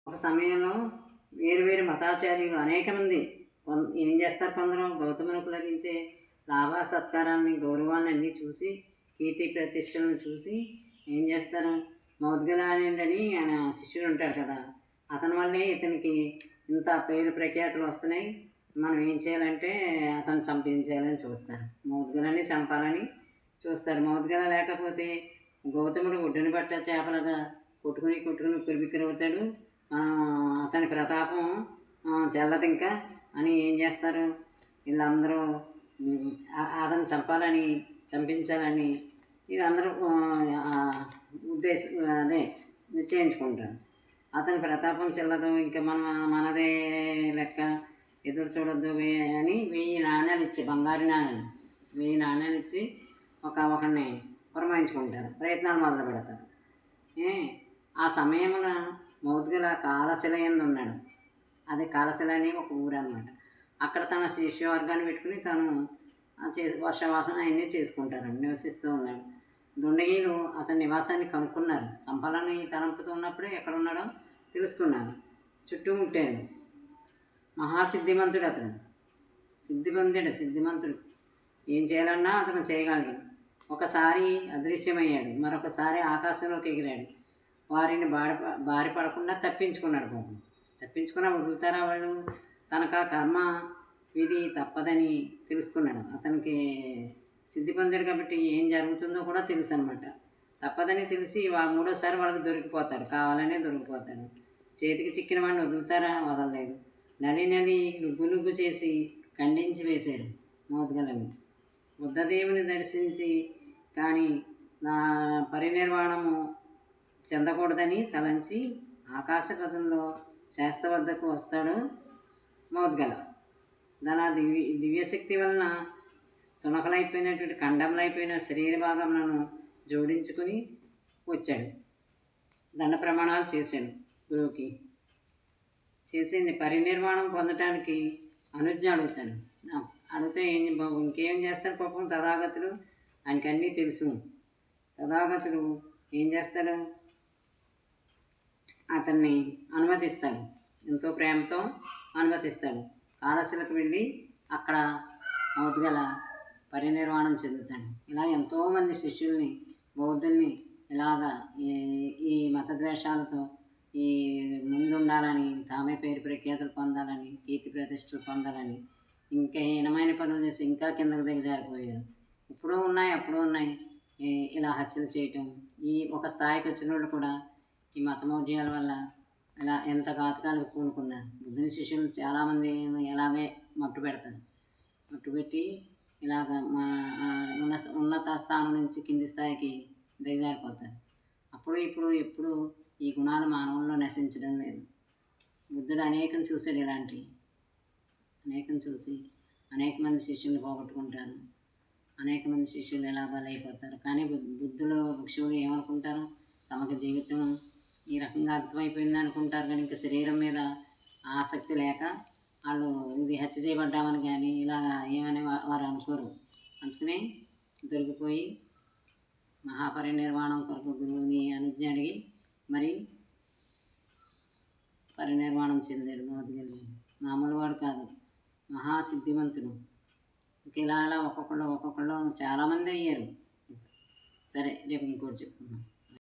ఒక సమయంలో వేరు వేరు మతాచార్యులు అనేక మంది ఏం చేస్తారు, కొందరు గౌతమునికి లభించే లాభ సత్కారాన్ని గౌరవాన్ని అన్నీ చూసి కీర్తి ప్రతిష్టలను చూసి ఏం చేస్తారు, మౌద్గలాయనుడని ఆయన శిష్యుడు ఉంటాడు కదా, అతని వల్లే ఇతనికి ఇంత పేరు ప్రఖ్యాతులు వస్తున్నాయి, మనం ఏం చేయాలంటే అతను చంపించాలని చూస్తారు, మౌద్గలని చంపాలని చూస్తారు. మౌద్గల లేకపోతే గౌతముడు ఒడ్డున పట్ట చేపలుగా కొట్టుకుని కొట్టుకుని ఉక్కిరిబిక్కిరవుతాడు, అతని ప్రతాపం చెల్లదు ఇంకా అని ఏం చేస్తారు, వీళ్ళందరూ అతను చంపించాలని వీళ్ళందరూ అదే నిశ్చయించుకుంటారు. అతని ప్రతాపం చెల్లదు, ఇంకా మనదే లెక్క, ఎదురు చూడొద్దు అని 1000 నాణ్యాలు ఇచ్చి, బంగారు నాణ్యాలు 1000 నాణ్యాలు ఇచ్చి ఒకరిని పురమాయించుకుంటారు, ప్రయత్నాలు మొదలు పెడతారు. ఆ సమయంలో మౌద్గల కాలశిల యందు ఉన్నాడు. అది కాలశిల అనే ఒక ఊరు అన్నమాట. అక్కడ తన శిష్యవర్గాన్ని పెట్టుకుని తను వర్షవాసం అవన్నీ చేసుకుంటారండి, నివసిస్తూ ఉన్నాడు. దుండగీలు అతని నివాసాన్ని కనుక్కున్నారు, చంపాలని తలంపుతూ ఉన్నప్పుడే ఎక్కడ ఉన్నాడో తెలుసుకున్నారు. చుట్టూ ముట్టారు. మహాసిద్ధిమంతుడు అతను, సిద్ధిమంతుడు, ఏం చేయాలన్నా అతను చేయగలడు. ఒకసారి అదృశ్యమయ్యాడు, మరొకసారి ఆకాశంలోకి ఎగిరాడు. వారిని బారి పడకుండా తప్పించుకున్నాడు. పాపం తప్పించుకున్నా వదులుతారా వాళ్ళు? తనకు ఆ కర్మ విధి తప్పదని తెలుసుకున్నాడు. అతనికి సిద్ధి పొందాడు కాబట్టి ఏం జరుగుతుందో కూడా తెలుసు అనమాట. తప్పదని తెలిసి మూడోసారి వాళ్ళకి దొరికిపోతాడు, కావాలనే దొరికిపోతాడు. చేతికి చిక్కిన వాడిని వదులుతారా? వదలలేదు. నలి నుగ్గు చేసి ఖండించి వేశారు మౌద్గలని. బుద్ధదేవుని దర్శించి కానీ నా పరినిర్వాణము చెందకూడదని తలంచి ఆకాశపథంలో శాస్త్ర వద్దకు వస్తాడు మౌద్గల. తన దివ్యశక్తి వలన తునకలైపోయినటువంటి ఖండములైపోయిన శరీర భాగములను జోడించుకుని వచ్చాడు. దండ ప్రమాణాలు చేశాడు గురువుకి. చేసింది పరినిర్వాణం పొందటానికి అనుజ్ఞ అడుగుతాడు. అడిగితే ఇంకేం చేస్తాడు పాపం తథాగతుడు, ఆయనకి అన్నీ తెలుసు. తథాగతుడు ఏం చేస్తాడు, అతన్ని అనుమతిస్తాడు, ఎంతో ప్రేమతో అనుమతిస్తాడు. కాలశిలకు వెళ్ళి అక్కడ మౌద్గల పరినిర్వాణం చెందుతాడు. ఇలా ఎంతోమంది శిష్యుల్ని, బౌద్ధుల్ని ఇలాగా ఈ మతద్వేషాలతో ఈ ముందుండాలని, తామే పేరు ప్రఖ్యాతులు పొందాలని, కీర్తి ప్రతిష్టలు పొందాలని ఇంకా హీనమైన పనులు చేసి ఇంకా కిందకు దిగజారిపోయారు. ఇప్పుడు ఉన్నాయి, అప్పుడు ఉన్నాయి ఇలా హత్యలు చేయటం. ఈ ఒక స్థాయికి వచ్చిన వాళ్ళు కూడా ఈ మతమౌఢ్యాల వల్ల ఇలా ఎంత ఘాతకాలకు పూనుకున్నారు. బుద్ధుని శిష్యులు చాలామంది ఇలాగే మట్టు పెడతారు. మట్టు పెట్టి ఇలాగ ఉన్నత స్థానం నుంచి కింది స్థాయికి దిగజారిపోతారు. అప్పుడు ఇప్పుడు ఎప్పుడు ఈ గుణాలు మానవుల్లో నశించడం లేదు. బుద్ధుడు అనేకం చూశాడు, అనేకం చూసి అనేక మంది శిష్యుల్ని పోగొట్టుకుంటారు, అనేక మంది శిష్యులు ఎలా బలైపోతారు. కానీ భిక్షువులు ఏమనుకుంటారు, తమకు జీవితం ఈ రకంగా అర్థమైపోయింది అనుకుంటారు. కానీ ఇంకా శరీరం మీద ఆసక్తి లేక వాళ్ళు ఇది హత్య చేయబడ్డామని కానీ ఇలాగా ఏమని వారు అనుకోరు. అందుకనే దొరికిపోయి మహాపరినిర్వాణం కొరకు గురువుని అనుజ్ఞ అడిగి మరి పరినిర్వాణం చెందాడు మౌద్గలి. మామూలు వాడు కాదు, మహాసిద్ధిమంతుడు. ఇలా ఒక్కొక్కళ్ళు చాలామంది అయ్యారు. సరే, రేపు ఇంకోటి చెప్పుకుందాం.